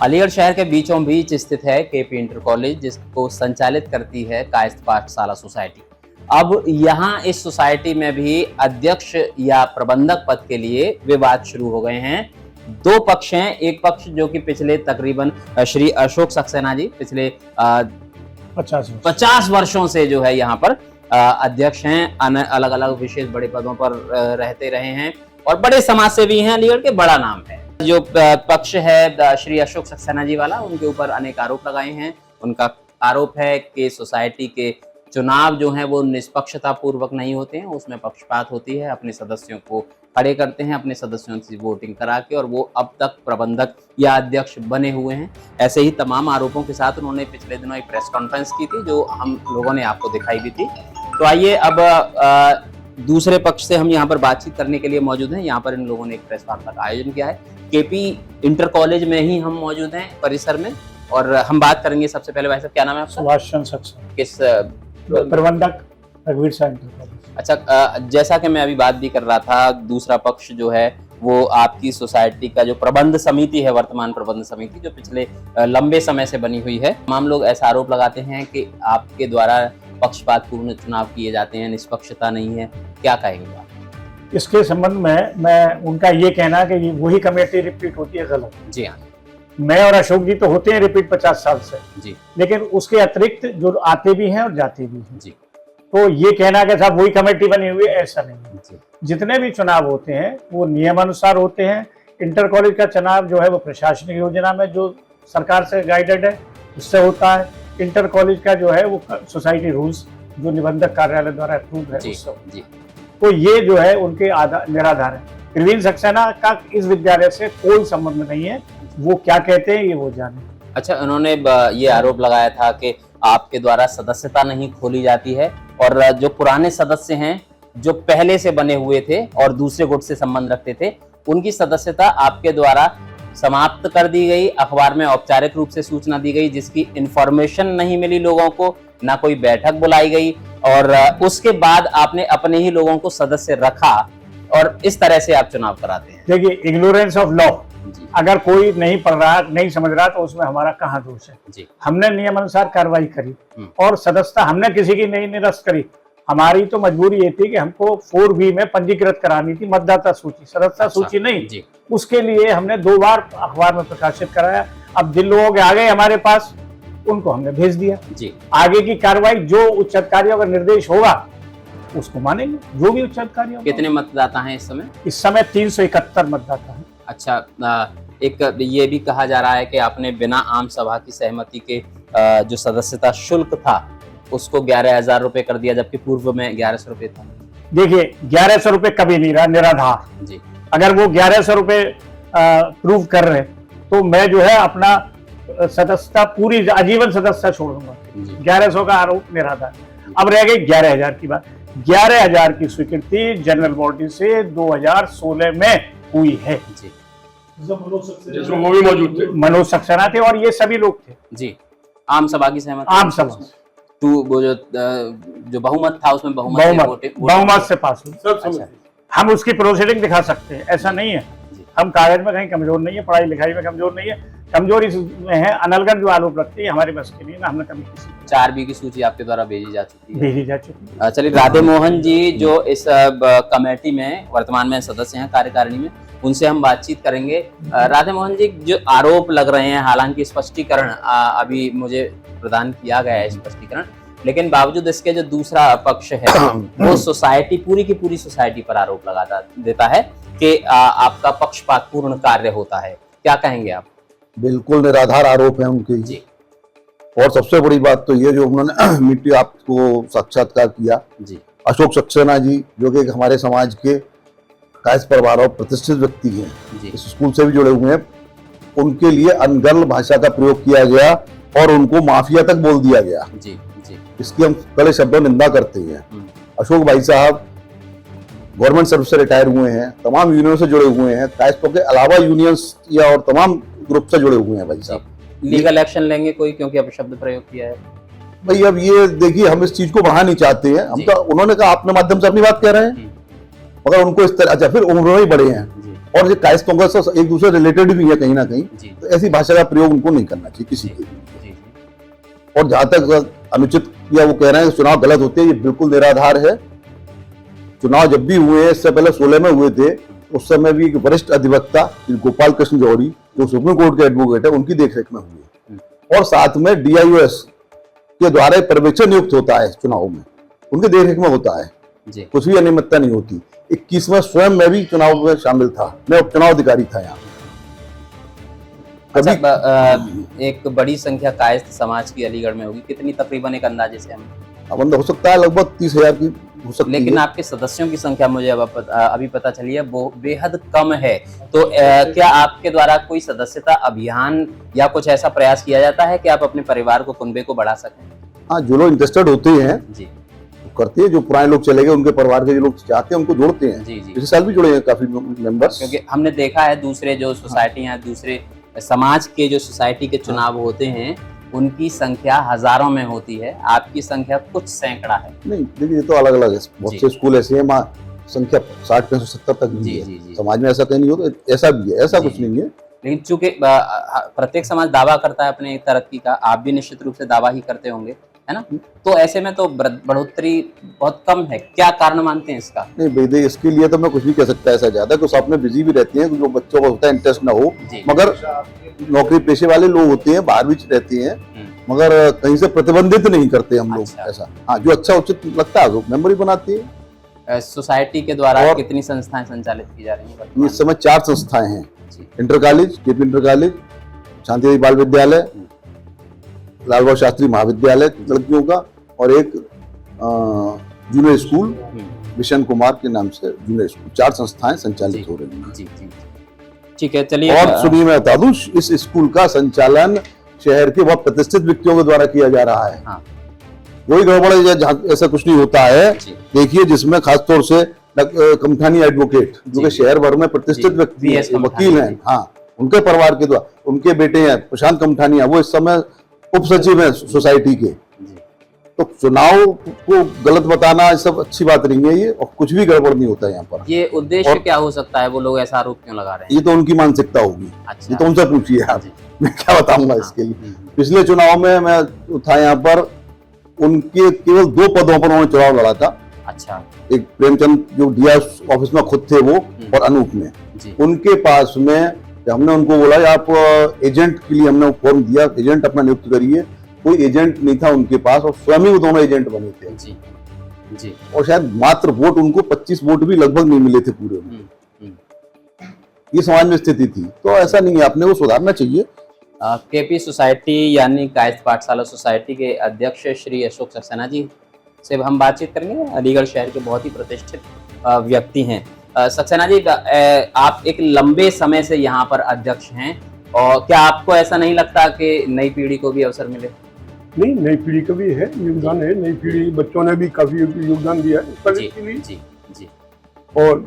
अलीगढ़ शहर के बीचों बीच स्थित है केपी इंटर कॉलेज, जिसको संचालित करती है कायस्थ पाठशाला सोसाइटी। अब यहाँ इस सोसाइटी में भी अध्यक्ष या प्रबंधक पद के लिए विवाद शुरू हो गए हैं। दो पक्ष हैं। एक पक्ष जो कि पिछले तकरीबन श्री अशोक सक्सेना जी पिछले 50 वर्षों से जो है यहाँ पर अध्यक्ष हैं, अलग अलग विशेष बड़े पदों पर रहते रहे हैं और बड़े समाजसेवी हैं, अलीगढ़ के बड़ा नाम है। जो पक्ष है श्री अशोक सक्सेना जी वाला, उनके ऊपर अनेक आरोप लगाए हैं। उनका आरोप है कि सोसाइटी के चुनाव जो हैं वो निष्पक्षता पूर्वक नहीं होते हैं, उसमें पक्षपात होती है। अपने सदस्यों को खड़े करते हैं, अपने सदस्यों से वोटिंग करा के, और वो अब तक प्रबंधक या अध्यक्ष बने हुए हैं। ऐसे ही तमाम आरोपों के साथ उन्होंने पिछले दिनों एक प्रेस कॉन्फ्रेंस की थी, जो हम लोगों ने आपको दिखाई भी थी। तो आइए अब दूसरे पक्ष से हम यहाँ पर बातचीत करने के लिए मौजूद हैं। यहाँ पर इन लोगों ने एक प्रेस वार्ता का आयोजन किया है। केपी इंटर कॉलेज में ही हम मौजूद हैं, परिसर में, और हम बात करेंगे। सबसे पहले भाई साहब, क्या नाम है आपका? सुभाष चंद्र सक्सेना, किस प्रबंधक रघुवीर शाह इंटर कॉलेज। अच्छा, जैसा कि मैं अभी बात भी कर रहा था, दूसरा पक्ष जो है वो आपकी सोसाइटी का जो प्रबंध समिति है, वर्तमान प्रबंध समिति, जो पिछले लंबे समय से बनी हुई है। तमाम लोग ऐसा आरोप लगाते हैं कि आपके द्वारा पक्षपातपूर्ण चुनाव किए जाते हैं, निष्पक्षता नहीं है। क्या कहेंगे आप इसके संबंध में? मैं उनका ये कहना कि वही कमेटी रिपीट होती है, गलत। जी हाँ, मैं और अशोक जी तो होते हैं रिपीट 50 साल से जी, लेकिन उसके अतिरिक्त जो आते भी हैं और जाते भी हैं जी, तो ये कहना कि साहब वही कमेटी बनी हुई है, ऐसा नहीं है। जी, जितने भी चुनाव होते हैं वो नियमानुसार होते हैं। इंटर कॉलेज का चुनाव जो है वो प्रशासनिक योजना में जो सरकार से गाइडेड है उससे होता है। इंटर कॉलेज का जो है वो सोसाइटी रूल्स जो निबंधक कार्यालय द्वारा अप्रूव है उससे। जी। तो ये जो है उनके निराधार है। प्रवीण सक्सेना का इस विद्यालय से कोई संबंध नहीं है। वो क्या कहते हैं ये वो जाने। अच्छा, उन्होंने ये आरोप लगाया था कि आपके द्वारा सदस्यता नहीं खोली जाती है, और जो पुराने सदस्य हैं जो पहले से बने हुए थे और दूसरे गुट से संबंध रखते थे, उनकी सदस्यता आपके द्वारा समाप्त कर दी गई। अखबार में औपचारिक रूप से सूचना दी गई, जिसकी इंफॉर्मेशन नहीं मिली लोगों को, ना कोई बैठक बुलाई गई, और उसके बाद आपने अपने ही लोगों को सदस्य रखा, और इस तरह से आप चुनाव कराते हैं। देखिए, इग्नोरेंस ऑफ लॉ, अगर कोई नहीं पढ़ रहा, नहीं समझ रहा, तो उसमें हमारा कहाँ दोष है? जी। हमने नियमानुसार कार्रवाई करी और सदस्यता हमने किसी की नहीं निरस्त करी। हमारी तो मजबूरी ये थी कि हमको 4B में पंजीकृत करानी थी, मतदाता सूची, सदस्यता सूची नहीं। जी। उसके लिए हमने 2 बार अखबार में प्रकाशित कराया। अब जिन लोगों के आ गए हमारे पास, उनको हमने भेज दिया। जी। आगे की कार्रवाई जो उच्च अधिकारियों का निर्देश होगा उसको मानेंगे, जो भी उच्च अधिकारी होगा। कितने मतदाता हैं इस समय? इस समय 371 मतदाता हैं। अच्छा, एक ये भी कहा जा रहा है कि आपने बिना आम सभा की सहमति के जो सदस्यता शुल्क था उसको 11,000 रुपए कर दिया, जबकि पूर्व में 1100 रुपए था। देखिए, 1100 रुपए कभी नहीं रहा, निराधार। जी। अगर वो 1100 रुपए प्रूव कर रहे तो मैं जो है अपना सदस्यता पूरी आजीवन सदस्यता छोड़ दूंगा। 1100 का आरोप निराधार। अब रह गई 11,000 की बात। 11,000 की स्वीकृति जनरल बॉडी से 2016 में हुई है। जी। जिसमें वो भी मौजूद थे, मनोज सक्सेना थे और ये सभी लोग थे। जी। आम सभा की सहमति? आम सभा वो जो बहुमत था उसमें बहुमत से पास हुई। सब समझ। हम उसकी प्रोसीडिंग दिखा सकते हैं, ऐसा नहीं है। हम कागज में कहीं कमजोर नहीं है, पढ़ाई लिखाई में कमजोर नहीं है। कमजोर इसमें है अनलगढ़ जो आरोप रखती है, हमारे बस के लिए ना। हमने कभी किसी 4B की सूची आपके द्वारा भेजी जा चुकी है। भेजी जा चुकी है। चलिए, राधे मोहन जी जो इस कमेटी में वर्तमान में सदस्य हैं, कार्यकारिणी में, उनसे हम बातचीत करेंगे। राधे मोहन जी, जो आरोप लग रहे हैं, हालांकि स्पष्टीकरण अभी मुझे प्रदान किया गया है स्पष्टीकरण, लेकिन बावजूद इसके जो दूसरा पक्ष है वो सोसाइटी, पूरी की पूरी सोसाइटी पर आरोप लगा देता है कि आपका पक्षपातपूर्ण कार्य होता है। क्या कहेंगे आप? बिल्कुल निराधार आरोप है उनके जी। और सबसे बड़ी बात तो ये जो उन्होंने मीडिया आपको साक्षात्कार किया, जी। अशोक सक्सेना जी जो कि हमारे समाज के कायस्थ परिवार और प्रतिष्ठित व्यक्ति हैं, इस स्कूल से भी जुड़े हुए हैं, उनके लिए अनर्गल भाषा का प्रयोग किया गया और उनको माफिया तक बोल दिया गया। जी। जी। इसकी हम कड़े शब्दों में निंदा करते हैं। अशोक भाई साहब गवर्नमेंट सर्विस से रिटायर हुए हैं, तमाम यूनियन से जुड़े हुए हैं, कायस्थों के अलावा यूनियंस या और तमाम ग्रुप से जुड़े हुए हैं भाई साहब। लीगल एक्शन लेंगे कोई, क्योंकि अब शब्द प्रयोग किया है? भाई अब ये देखिए, हम इस चीज को बढ़ा नहीं चाहते हैं। हम तो, उन्होंने कहा अपने माध्यम से अपनी बात कह रहे हैं, मगर उनको इस तरह, अच्छा फिर उम्र में बड़े हैं, और ये कायस्थों का सब एक दूसरे रिलेटेड भी है कहीं ना कहीं, जी। तो ऐसी भाषा का प्रयोग उनको नहीं करना चाहिए किसी के लिए। जी, और जहां तक अनुचित या वो कह रहे हैं कि चुनाव गलत होते हैं, ये बिल्कुल निराधार है। चुनाव जब भी हुए हैं, इससे पहले 16 में हुए थे, उस समय भी एक वरिष्ठ अधिवक्ता गोपाल कृष्ण जौहरी जो सुप्रीम कोर्ट के एडवोकेट है, उनकी देखरेख में हुए। और साथ में DIOS के द्वारा एक पर्यवेक्षक नियुक्त होता है चुनाव में, उनके देखरेख में होता है, जी। कुछ भी अनियमितता नहीं होती। 21 में स्वयं मैं भी चुनाव में शामिल था, मैं उपचुनाव अधिकारी था यहाँ। कभी अच्छा, एक बड़ी संख्या कायस्थ समाज की अलीगढ़ में होगी, कितनी तकरीबन एक अंदाजे से हम? बंदा हो सकता है लगभग 30,000 की हो सकती लेकिन है। आपके सदस्यों की संख्या मुझे अभी पता चली है वो बेहद कम है, तो क्या आपके द्वारा कोई सदस्यता अभियान या कुछ ऐसा प्रयास किया जाता है कि आप अपने परिवार को, कुनबे को बढ़ा सकें? हाँ, जो लोग इंटरेस्टेड होते हैं जी, करते हैं, जो पुराने लोग चले गए उनके परिवार के जो लोग चाहते हैं उनको जोड़ते हैं। जी, जी। पिछले साल भी जुड़े हैं काफी मेंबर्स। क्योंकि हमने देखा है दूसरे जो सोसाइटी हैं, दूसरे समाज के जो सोसाइटी के चुनाव होते हैं, उनकी संख्या हजारों में होती है, आपकी संख्या कुछ सैकड़ा है। नहीं देखिए, ये तो अलग अलग है, बहुत जी। से स्कूल ऐसे हैं वहाँ संख्या 60, 65, 70 तक भी जी, है। जी, जी। समाज में ऐसा कहीं नहीं होता, ऐसा भी है, ऐसा जी, कुछ नहीं है। लेकिन चूंकि प्रत्येक समाज दावा करता है अपने तरक्की का, आप भी निश्चित रूप से दावा ही करते होंगे, है ना? तो ऐसे में तो बढ़ोतरी बहुत कम है, क्या कारण मानते हैं इसका? नहीं बेदे, इसके लिए तो मैं कुछ भी कह सकता है ऐसा ज्यादा, कुछ आप में बिजी भी रहते हैं, जो बच्चों को होता है इंटरेस्ट ना हो, जी। मगर नौकरी पेशे वाले लोग होते हैं, बाहर भी रहते हैं, मगर कहीं से प्रतिबंधित नहीं करते हम लोग। अच्छा। ऐसा हाँ, जो अच्छा उचित लगता है वो मेंबर ही बनाते हैं। सोसाइटी के द्वारा और कितनी संस्थाएं संचालित की जा रही हैं इस वर्तमान समय 4 संस्थाएं हैं, जी। Inter college, KP inter college, Shanti Bal Vidyalaya, Lal Bahadur Shastri महाविद्यालय लड़कियों का, और एक जूनियर स्कूल मिशन कुमार के नाम से जूनियर स्कूल। 4 संस्थाएं संचालित हो रही हैं। जी, जी। ठीक है, चलिए। और सुनिए, मैं बता दूं, इस स्कूल का संचालन शहर के बहुत प्रतिष्ठित व्यक्तियों के द्वारा किया जा रहा है। हाँ। कोई गड़बड़ या ऐसा कुछ नहीं होता है। जी। देखिए, जिसमें खासतौर से कमठानी एडवोकेट जो कि जी। शहर भर में प्रतिष्ठित जी। व्यक्ति VS हैं, कमठानी, वकील हैं, जी। हाँ, उनके परिवार के द्वारा, उनके बेटे हैं प्रशांत कमठानिया, वो इस समय उप सचिव हैं सोसाइटी के। जी। तो चुनाव को गलत बताना ये सब अच्छी बात नहीं है ये, और कुछ भी गड़बड़ नहीं होता है यहाँ पर। ये उद्देश्य और- क्या हो सकता है, वो लोग ऐसा आरोप क्यों लगा रहे हैं? ये तो उनकी मानसिकता होगी, अच्छा। ये तो उनसे पूछिए आप, जी। मैं क्या बताऊंगा इसके लिए। हम्म। पिछले चुनाव में मैं था यहाँ पर, उनके केवल 2 पदों पर उन्होंने चुनाव लड़ा था। अच्छा। एक प्रेमचंद जो DIOS ऑफिस में खुद थे वो, और अनूप में। जी। उनके पास में हमने उनको बोला आप एजेंट के लिए, हमने फॉर्म दिया, एजेंट अपना नियुक्त करिए, कोई एजेंट नहीं था उनके पास, और स्वयं ही वो दोनों एजेंट बने थे। जी। जी। और शायद मात्र वोट उनको 25 वोट भी लगभग नहीं मिले थे पूरे में। ये समाज में स्थिति थी, तो ऐसा नहीं है, अपने को सुधारना चाहिए। KP सोसाइटी यानी कायस्थ पाठशाला सोसाइटी के अध्यक्ष श्री अशोक सक्सेना जी से हम बातचीत करेंगे। अलीगढ़ शहर के बहुत ही प्रतिष्ठित व्यक्ति हैं। सक्सेना जी, आप एक लंबे समय से यहाँ पर अध्यक्ष हैं, और क्या आपको ऐसा नहीं लगता कि नई पीढ़ी को भी अवसर मिले? नहीं, नई पीढ़ी का भी है योगदान है, नई पीढ़ी बच्चों ने भी काफी योगदान दिया है इस प्रोजेक्ट के लिए। जी, जी। और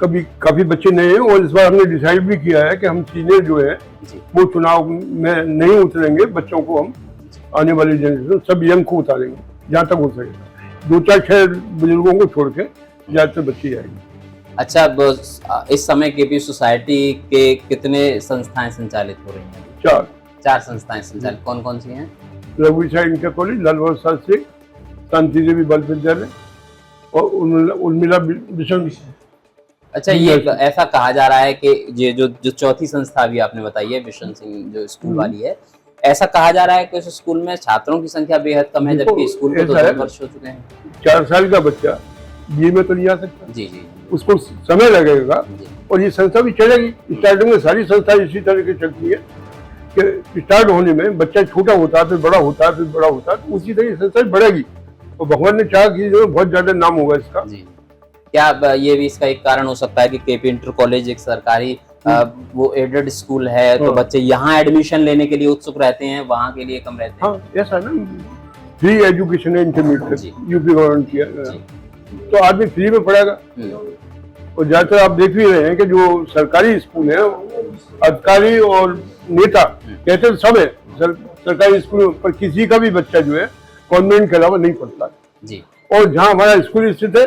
काफी बच्चे नए हैं, और इस बार हमने डिसाइड भी किया है कि हम सीनियर जो है जी। वो चुनाव में नहीं उतरेंगे, बच्चों को हम आने वाली जनरेशन सब यंग को उतारेंगे जहाँ तक हो सके। 2-4 बुजुर्गों को छोड़ के ज्यादातर बच्चे आएंगे। अच्छा, इस समय KP सोसाइटी के कितने संस्थाएं संचालित हो रही हैं? 4 संस्थाएं संचालित, कौन कौन सी हैं? रघुवीर इंटर कॉलेज, लाल बहादुर शास्त्री, शांति देवी बाल विद्यालय और उर्मिला मिशन। अच्छा, ये ऐसा कहा जा रहा है कि ये जो चौथी संस्था भी आपने बताई है, बिशन सिंह जो स्कूल वाली है, ऐसा कहा जा रहा है कि उस स्कूल में छात्रों की संख्या बेहद कम है, जबकि स्कूल को तो 2 वर्ष हो चुके हैं। 4 साल का बच्चा BA में तो नहीं आ सकता, जी, जी, उसको समय लगेगा। जी। और ये संस्था भी चलेगी। स्टार्टिंग में सारी संस्था इसी तरह की चलती है कि स्टार्ट होने में बच्चा छोटा होता है, फिर बड़ा होता है, फिर बड़ा होता है, तो उसी तरह ये संस्था बढ़ेगी। और भगवान ने चाहा कि जो बहुत ज्यादा नाम होगा इसका। जी। क्या ये भी इसका एक कारण हो सकता है कि KP इंटर कॉलेज एक सरकारी वो एडेड स्कूल है, तो बच्चे यहाँ एडमिशन लेने के लिए उत्सुक रहते हैं, वहाँ के लिए कम रहते हैं? हाँ, ऐसा ना, फ्री एजुकेशन है इंटरमीडिएट जी। यूपी गवर्नमेंट किया, जी। तो आदमी फ्री में पढ़ेगा। और ज्यादातर आप देख भी रहे हैं कि जो सरकारी स्कूल है, अधिकारी और नेता कहते हैं सब है सरकारी स्कूल, पर किसी का भी बच्चा जो है कॉन्वेंट के अलावा नहीं पढ़ता है। जी। और जहाँ हमारा स्कूल स्थित है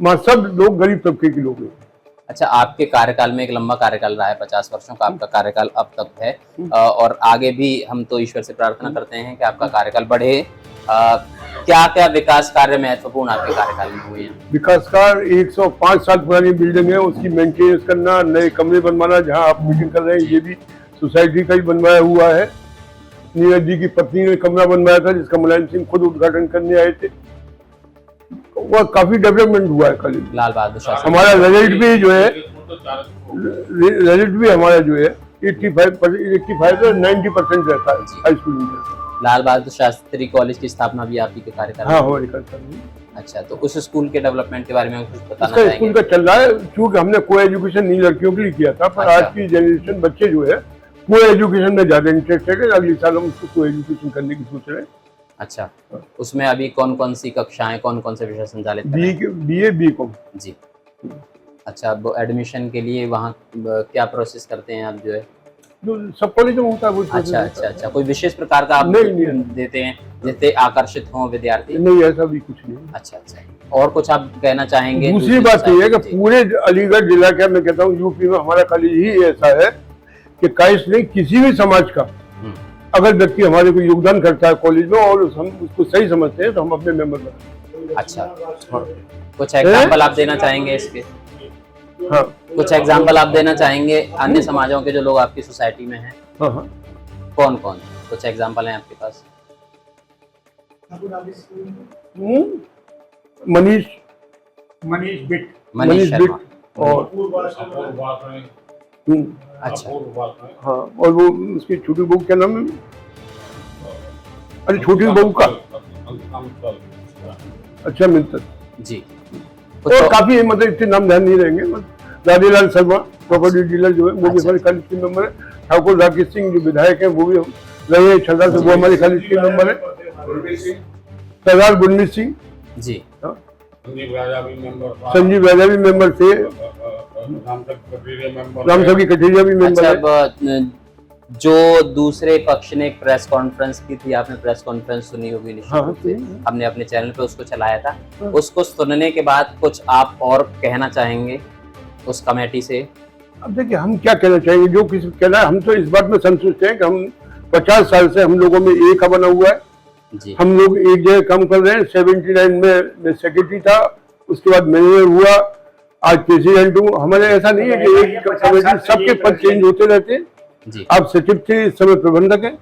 वहाँ सब लोग गरीब तबके के लोग हैं। अच्छा, आपके कार्यकाल में एक लंबा कार्यकाल रहा है, 50 वर्षों का आपका कार्यकाल अब तक है, और आगे भी हम तो ईश्वर से प्रार्थना करते हैं कि आपका कार्यकाल बढ़े। क्या क्या विकास कार्य महत्वपूर्ण आपके कार्यकाल में हुए हैं? विकास कार्य 105 साल पुरानी बिल्डिंग है, उसकी मेंटेनेंस करना, नए कमरे बनवाना, जहां आप मीटिंग कर रहे हैं ये भी सोसाइटी का ही बनवाया हुआ है। नीरज जी की पत्नी ने कमरा बनवाया था जिसका मुलायम सिंह खुद उद्घाटन करने आए थे। वह काफी डेवलपमेंट हुआ है कॉलेज। लाल बहादुर शास्त्री हमारा रिजल्ट भी जो है, रिजल्ट भी हमारा जो है 85 से 90% रहता है हाई स्कूल में। लाल बहादुर शास्त्री कॉलेज की स्थापना भी आप ही के कार्यकाल में? हाँ, हमारे कार्यकाल में। अच्छा, तो उस स्कूल के डेवलपमेंट के बारे में कुछ बताना इसका चाहेंगे? स्कूल का चल रहा है, क्योंकि हमने को एजुकेशन नहीं लड़कियों के लिए किया था, पर अच्छा। आज की जनरेशन बच्चे जो है को एजुकेशन में ज्यादा इंटरेस्ट है। अगले साल हम उसको को एजुकेशन करने की सोच रहे हैं। अच्छा, उसमें अभी कौन कौन सी कक्षाएं, कौन कौन से विषय संचालित कर रहे हैं? BA BCom। जी। अच्छा, अब एडमिशन के लिए वहाँ क्या प्रोसेस करते हैं आप जो है? जो सब कॉलेज में होता है वो process अच्छा होता अच्छा अच्छा, कोई विशेष प्रकार का आप नहीं। देते हैं जिससे आकर्षित हों विद्यार्थी? है। नहीं, ऐसा भी कुछ नहीं। अच्छा अच्छा, और कुछ आप कहना चाहेंगे? दूसरी बात ये है कि जी। पूरे अलीगढ़ जिला के, मैं कहता हूँ यूपी में हमारा कॉलेज ही ऐसा है कि काइस्ट ने किसी भी समाज का अगर व्यक्ति हमारे को योगदान करता है कॉलेज में और हम उसको सही समझते हैं तो हम अपने मेंबर बनाते हैं। अच्छा, कुछ एग्जाम्पल आप देना चाहेंगे इसके? हाँ कुछ एग्जाम्पल आप देना चाहेंगे अन्य समाजों के जो लोग आपकी सोसाइटी में हैं? हाँ हाँ। कौन कौन? कुछ एग्जाम्पल हैं आपके पास? मनीष बिट, मनीष शर्मा। और अच्छा, हाँ, और वो उसकी छोटी बहू क्या नाम है? अरे छोटी बहू का, अच्छा मिलता जी। और काफी, मतलब इतने नाम ध्यान नहीं रहेंगे। राधेलाल शर्मा प्रॉपर्टी डीलर जो है वो भी हमारे कॉलेज के मेंबर है। ठाकुर राकेश सिंह जो विधायक है वो भी रहे छल्ला से, वो हमारे कॉलेज के मेंबर है। सरदार गुरमीत सिंह जी, संजीव राजा भी मेंबर थे। रामसभी कटेरिया भी मेंबर अच्छा, है। अब जो दूसरे पक्ष ने एक प्रेस कॉन्फ्रेंस की थी, आपने प्रेस कॉन्फ्रेंस सुनी होगी निश्चित हाँ, रूप से, सुनी। हमने अपने चैनल पे उसको चलाया था। हाँ। उसको सुनने के बाद कुछ आप और कहना चाहेंगे उस कमेटी से? अब देखिए हम क्या कहना चाहेंगे, जो किसी कहना है, हम तो इस बात में संतुष्ट हैं कि हम 50 साल से हम लोगों में एक बना हुआ है। जी। हम लोग एक जगह काम कर रहे हैं। 79 में मैं सेक्रेटरी था, उसके बाद मैनेजर हुआ, आज प्रेसिडेंट हूँ। हमारे ऐसा नहीं है कि एक कमेटी, सबके पद चेंज होते रहते हैं। जी। आप सचिव थे, इस समय प्रबंधक है।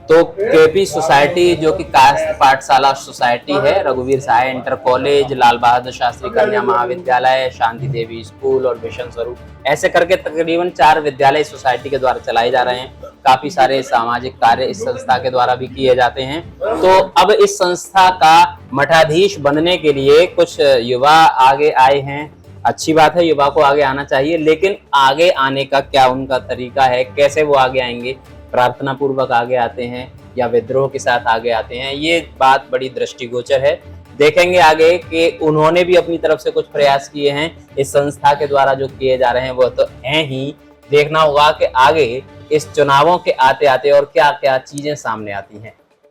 तो केपी सोसाइटी जो कि कायस्थ पाठशाला सोसाइटी है, रघुवीर सहाय इंटर कॉलेज, लाल बहादुर शास्त्री कन्या महाविद्यालय, शांति देवी स्कूल और मिशन स्वरूप, ऐसे करके तकरीबन 4 विद्यालय इस सोसाइटी के द्वारा चलाए जा रहे हैं। काफी सारे सामाजिक कार्य इस संस्था के द्वारा भी किए जाते हैं। तो अब इस संस्था का मठाधीश बनने के लिए कुछ युवा आगे आए हैं। अच्छी बात है, युवा को आगे आना चाहिए, लेकिन आगे आने का क्या उनका तरीका है, कैसे वो आगे आएंगे? प्रार्थना पूर्वक आगे आते हैं या विद्रोह के साथ आगे आते हैं? ये बात बड़ी दृष्टिगोचर है। देखेंगे आगे कि उन्होंने भी अपनी तरफ से कुछ प्रयास किए हैं इस संस्था के द्वारा जो किए जा रहे हैं वो तो हैं ही। देखना होगा कि आगे इस चुनावों के आते आते और क्या क्या चीजें सामने आती हैं।